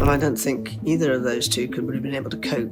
And I don't think either of those two could have been able to cope.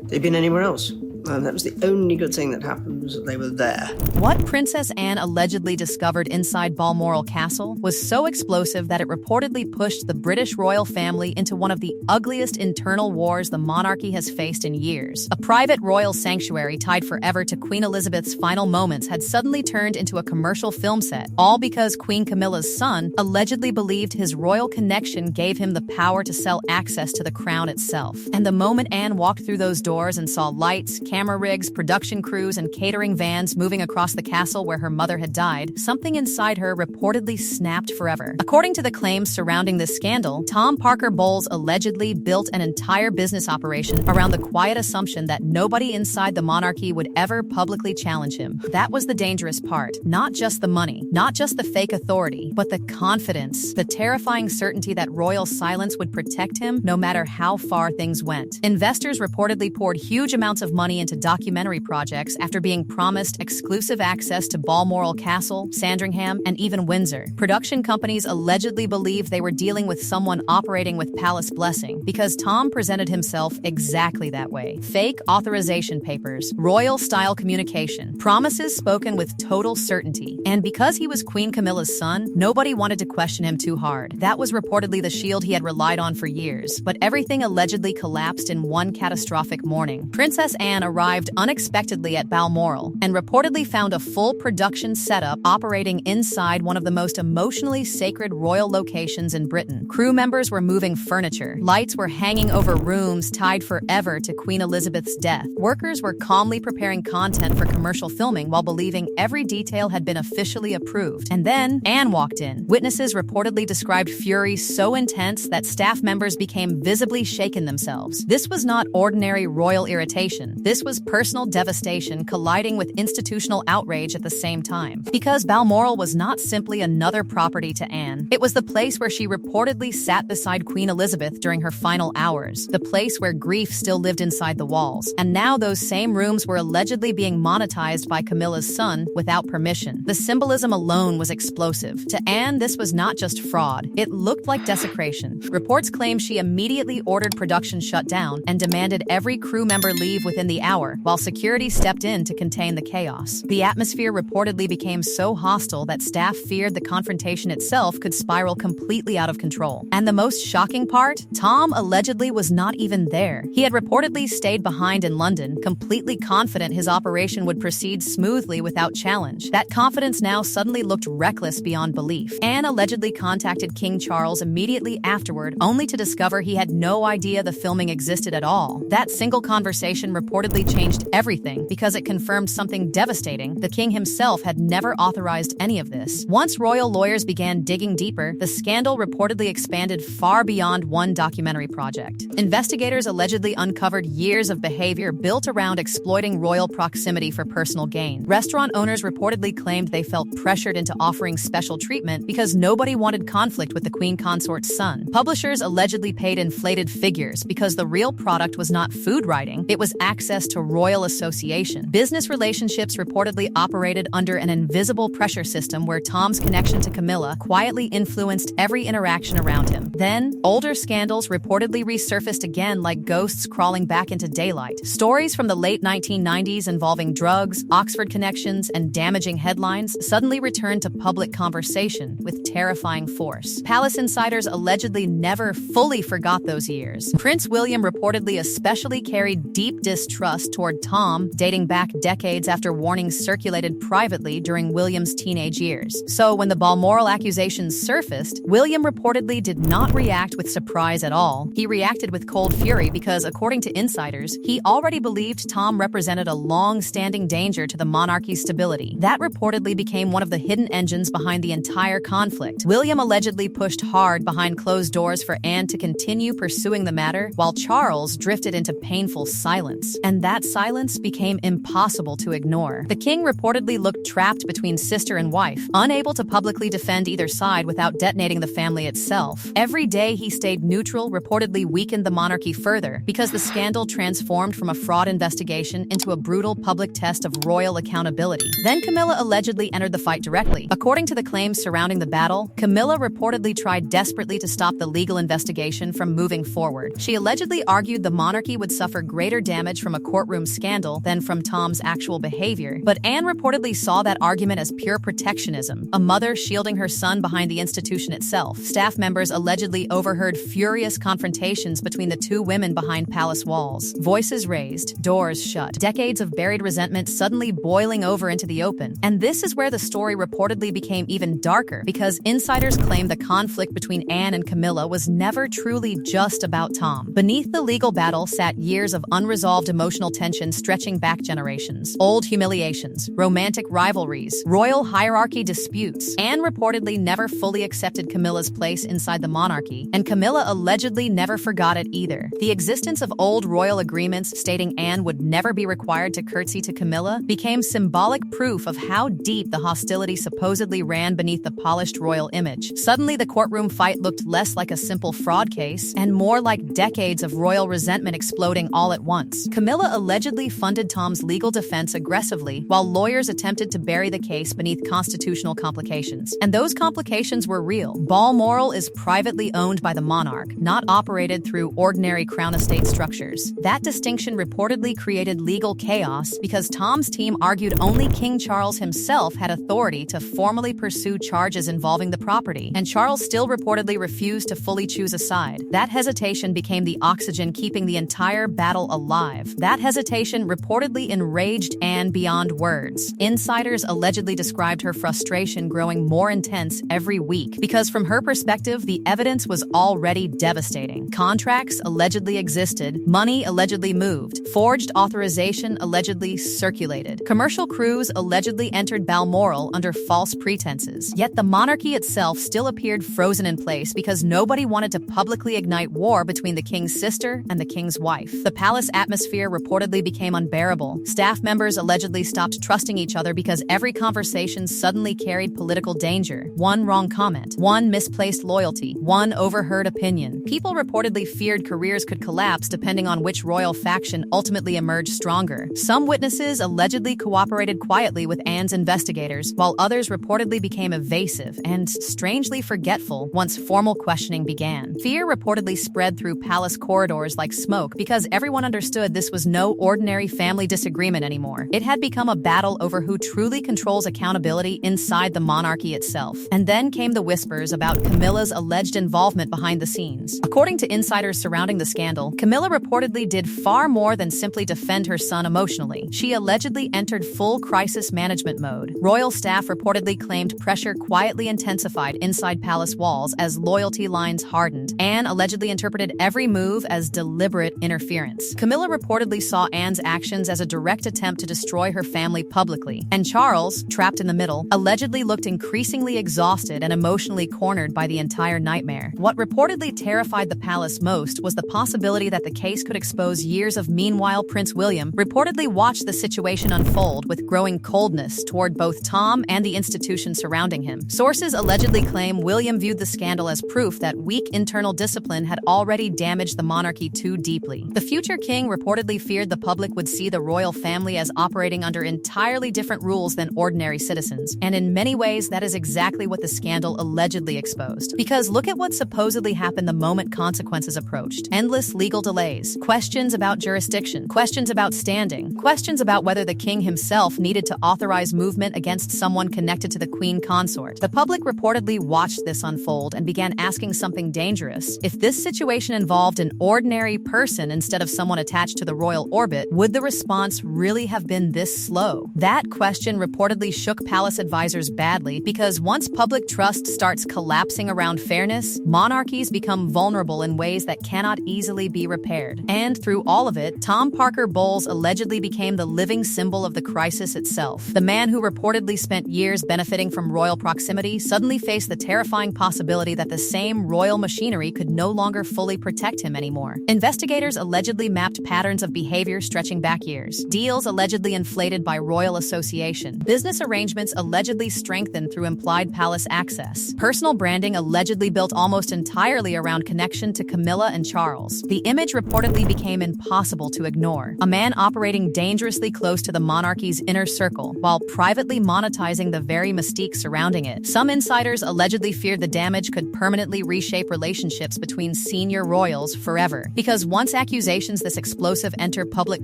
They'd been anywhere else. And that was the only good thing that happened, was that they were there. What Princess Anne allegedly discovered inside Balmoral Castle was so explosive that it reportedly pushed the British royal family into one of the ugliest internal wars the monarchy has faced in years. A private royal sanctuary tied forever to Queen Elizabeth's final moments had suddenly turned into a commercial film set, all because Queen Camilla's son allegedly believed his royal connection gave him the power to sell access to the crown itself. And the moment Anne walked through those doors and saw lights, camera rigs, production crews, and catering vans moving across the castle where her mother had died, something inside her reportedly snapped forever. According to the claims surrounding this scandal, Tom Parker Bowles allegedly built an entire business operation around the quiet assumption that nobody inside the monarchy would ever publicly challenge him. That was the dangerous part. Not just the money, not just the fake authority, but the confidence, the terrifying certainty that royal silence would protect him no matter how far things went. Investors reportedly poured huge amounts of money into documentary projects after being promised exclusive access to Balmoral Castle, Sandringham, and even Windsor. Production companies allegedly believed they were dealing with someone operating with palace blessing because Tom presented himself exactly that way. Fake authorization papers, royal-style communication, promises spoken with total certainty. And because he was Queen Camilla's son, nobody wanted to question him too hard. That was reportedly the shield he had relied on for years. But everything allegedly collapsed in one catastrophic morning. Princess Anne arrived unexpectedly at Balmoral and reportedly found a full production setup operating inside one of the most emotionally sacred royal locations in Britain. Crew members were moving furniture. Lights were hanging over rooms tied forever to Queen Elizabeth's death. Workers were calmly preparing content for commercial filming while believing every detail had been officially approved. And then Anne walked in. Witnesses reportedly described fury so intense that staff members became visibly shaken themselves. This was not ordinary royal irritation. This was personal devastation colliding with institutional outrage at the same time. Because Balmoral was not simply another property to Anne, it was the place where she reportedly sat beside Queen Elizabeth during her final hours, the place where grief still lived inside the walls. And now those same rooms were allegedly being monetized by Camilla's son without permission. The symbolism alone was explosive. To Anne, this was not just fraud. It looked like desecration. Reports claim she immediately ordered production shut down and demanded every crew member leave within the hour, while security stepped in to contain the chaos. The atmosphere reportedly became so hostile that staff feared the confrontation itself could spiral completely out of control. And the most shocking part? Tom allegedly was not even there. He had reportedly stayed behind in London, completely confident his operation would proceed smoothly without challenge. That confidence now suddenly looked reckless beyond belief. Anne allegedly contacted King Charles immediately afterward, only to discover he had no idea the filming existed at all. That single conversation reportedly changed everything because it confirmed something devastating. The king himself had never authorized any of this. Once royal lawyers began digging deeper, the scandal reportedly expanded far beyond one documentary project. Investigators allegedly uncovered years of behavior built around exploiting royal proximity for personal gain. Restaurant owners reportedly claimed they felt pressured into offering special treatment because nobody wanted conflict with the queen consort's son. Publishers allegedly paid inflated figures because the real product was not food writing, it was access to royal association. Business relationships reportedly operated under an invisible pressure system where Tom's connection to Camilla quietly influenced every interaction around him. Then, older scandals reportedly resurfaced again like ghosts crawling back into daylight. Stories from the late 1990s involving drugs, Oxford connections, and damaging headlines suddenly returned to public conversation with terrifying force. Palace insiders allegedly never fully forgot those years. Prince William reportedly especially carried deep distrust toward Tom, dating back decades after warnings circulated privately during William's teenage years. So when the Balmoral accusations surfaced, William reportedly did not react with surprise at all. He reacted with cold fury because, according to insiders, he already believed Tom represented a long-standing danger to the monarchy's stability. That reportedly became one of the hidden engines behind the entire conflict. William allegedly pushed hard behind closed doors for Anne to continue pursuing the matter, while Charles drifted into painful silence. And that silence became impossible impossible to ignore. The king reportedly looked trapped between sister and wife, unable to publicly defend either side without detonating the family itself. Every day he stayed neutral reportedly weakened the monarchy further, because the scandal transformed from a fraud investigation into a brutal public test of royal accountability. Then Camilla allegedly entered the fight directly. According to the claims surrounding the battle, Camilla reportedly tried desperately to stop the legal investigation from moving forward. She allegedly argued the monarchy would suffer greater damage from a courtroom scandal than from Tom's actual behavior. But Anne reportedly saw that argument as pure protectionism, a mother shielding her son behind the institution itself. Staff members allegedly overheard furious confrontations between the two women behind palace walls. Voices raised, doors shut, decades of buried resentment suddenly boiling over into the open. And this is where the story reportedly became even darker, because insiders claim the conflict between Anne and Camilla was never truly just about Tom. Beneath the legal battle sat years of unresolved emotional tension stretching back generations. Old humiliations, romantic rivalries, royal hierarchy disputes. Anne reportedly never fully accepted Camilla's place inside the monarchy, and Camilla allegedly never forgot it either. The existence of old royal agreements stating Anne would never be required to curtsy to Camilla became symbolic proof of how deep the hostility supposedly ran beneath the polished royal image. Suddenly, the courtroom fight looked less like a simple fraud case and more like decades of royal resentment exploding all at once. Camilla allegedly funded Tom's legal defense aggressively, while lawyers attempted to bury the case beneath constitutional complications. And those complications were real. Balmoral is privately owned by the monarch, not operated through ordinary crown estate structures. That distinction reportedly created legal chaos because Tom's team argued only King Charles himself had authority to formally pursue charges involving the property, and Charles still reportedly refused to fully choose a side. That hesitation became the oxygen keeping the entire battle alive. That hesitation reportedly enraged Anne beyond words. Insiders allegedly described her frustration growing more intense every week, because from her perspective, the evidence was already devastating. Contracts allegedly existed, money allegedly moved, forged authorization allegedly circulated. Commercial crews allegedly entered Balmoral under false pretenses. Yet the monarchy itself still appeared frozen in place because nobody wanted to publicly ignite war between the king's sister and the king's wife. The palace atmosphere reportedly became unbearable. Staff members allegedly stopped trusting each other because every conversation suddenly carried political danger. One wrong comment, one misplaced loyalty, one overheard opinion. People reportedly feared careers could collapse depending on which royal faction ultimately emerged stronger. Some witnesses allegedly cooperated quietly with Anne's investigators, while others reportedly became evasive and strangely forgetful once formal questioning began. Fear reportedly spread through palace corridors like smoke because everyone understood this was no ordinary family disagreement anymore. It had become a battle over who truly controls accountability inside the monarchy itself. And then came the whispers about Camilla's alleged involvement behind the scenes. According to insiders surrounding the scandal, Camilla reportedly did far more than simply defend her son emotionally. She allegedly entered full crisis management mode. Royal staff reportedly claimed pressure quietly intensified inside palace walls as loyalty lines hardened. Anne allegedly interpreted every move as deliberate interference. Camilla reportedly saw Anne's actions as a direct attempt to destroy her family publicly. And Charles, trapped in the middle, allegedly looked increasingly exhausted and emotionally cornered by the entire nightmare. What reportedly terrified the palace most was the possibility that the case could expose years of meanwhile Prince William reportedly watched the situation unfold with growing coldness toward both Tom and the institution surrounding him. Sources allegedly claim William viewed the scandal as proof that weak internal discipline had already damaged the monarchy too deeply. The future king reportedly feared the public would see the royal family as operating under entirely different rules than ordinary citizens. And in many ways, that is exactly what the scandal allegedly exposed. Because look at what supposedly happened the moment consequences approached. Endless legal delays, questions about jurisdiction, questions about standing, questions about whether the king himself needed to authorize movement against someone connected to the queen consort. The public reportedly watched this unfold and began asking something dangerous. If this situation involved an ordinary person instead of someone attached to the royal orbit, would the response really have been this slow? That question reportedly shook palace advisors badly because once public trust starts collapsing around fairness, monarchies become vulnerable in ways that cannot easily be repaired. And through all of it, Tom Parker Bowles allegedly became the living symbol of the crisis itself. The man who reportedly spent years benefiting from royal proximity suddenly faced the terrifying possibility that the same royal machinery could no longer fully protect him anymore. Investigators allegedly mapped patterns of behavior stretching back years. Deals allegedly inflated by royal association. Business arrangements allegedly strengthened through implied palace access. Personal branding allegedly built almost entirely around connection to Camilla and Charles. The image reportedly became impossible to ignore. A man operating dangerously close to the monarchy's inner circle, while privately monetizing the very mystique surrounding it. Some insiders allegedly feared the damage could permanently reshape relationships between senior royals forever. Because once accusations this explosive enter public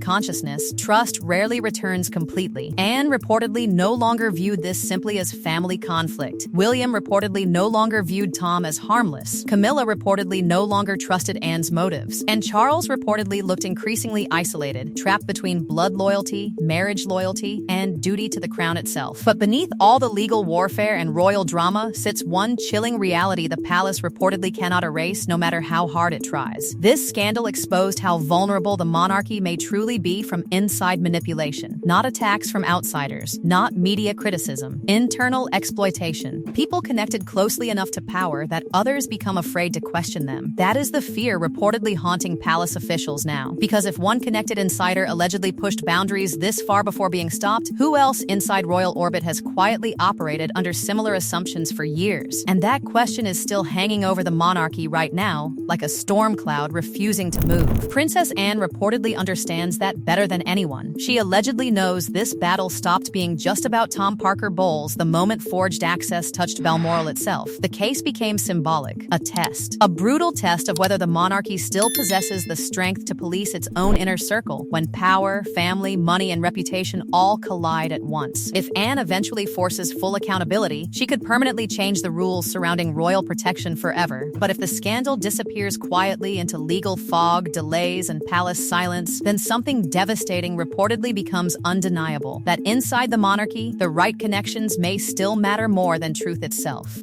consciousness, trust rarely returns completely. Anne reportedly no longer viewed this simply as family conflict. William reportedly no longer viewed Tom as harmless. Camilla reportedly no longer trusted Anne's motives. And Charles reportedly looked increasingly isolated, trapped between blood loyalty, marriage loyalty, and duty to the crown itself. But beneath all the legal warfare and royal drama sits one chilling reality the palace reportedly cannot erase no matter how hard it tries. This scandal exposed how vulnerable the monarchy may truly be from inside manipulation. Not attacks from outsiders, not media criticism, internal exploitation. People connected closely enough to power that others become afraid to question them. That is the fear reportedly haunting palace officials now. Because if one connected insider allegedly pushed boundaries this far before being stopped, who else inside royal orbit has quietly operated under similar assumptions for years? And that question is still hanging over the monarchy right now, like a storm cloud refusing to move. Princess Anne reportedly understands that better than anyone. She allegedly knows this battle stopped being just about Tom Parker Bowles the moment forged access touched Balmoral itself. The case became symbolic, a test. A brutal test of whether the monarchy still possesses the strength to police its own inner circle when power, family, money, and reputation all collide at once. If Anne eventually forces full accountability, she could permanently change the rules surrounding royal protection forever. But if the scandal disappears quietly into legal fog, delays, and palace silence, then something devastating reportedly becomes undeniable. That inside the monarchy, the right connections may still matter more than truth itself.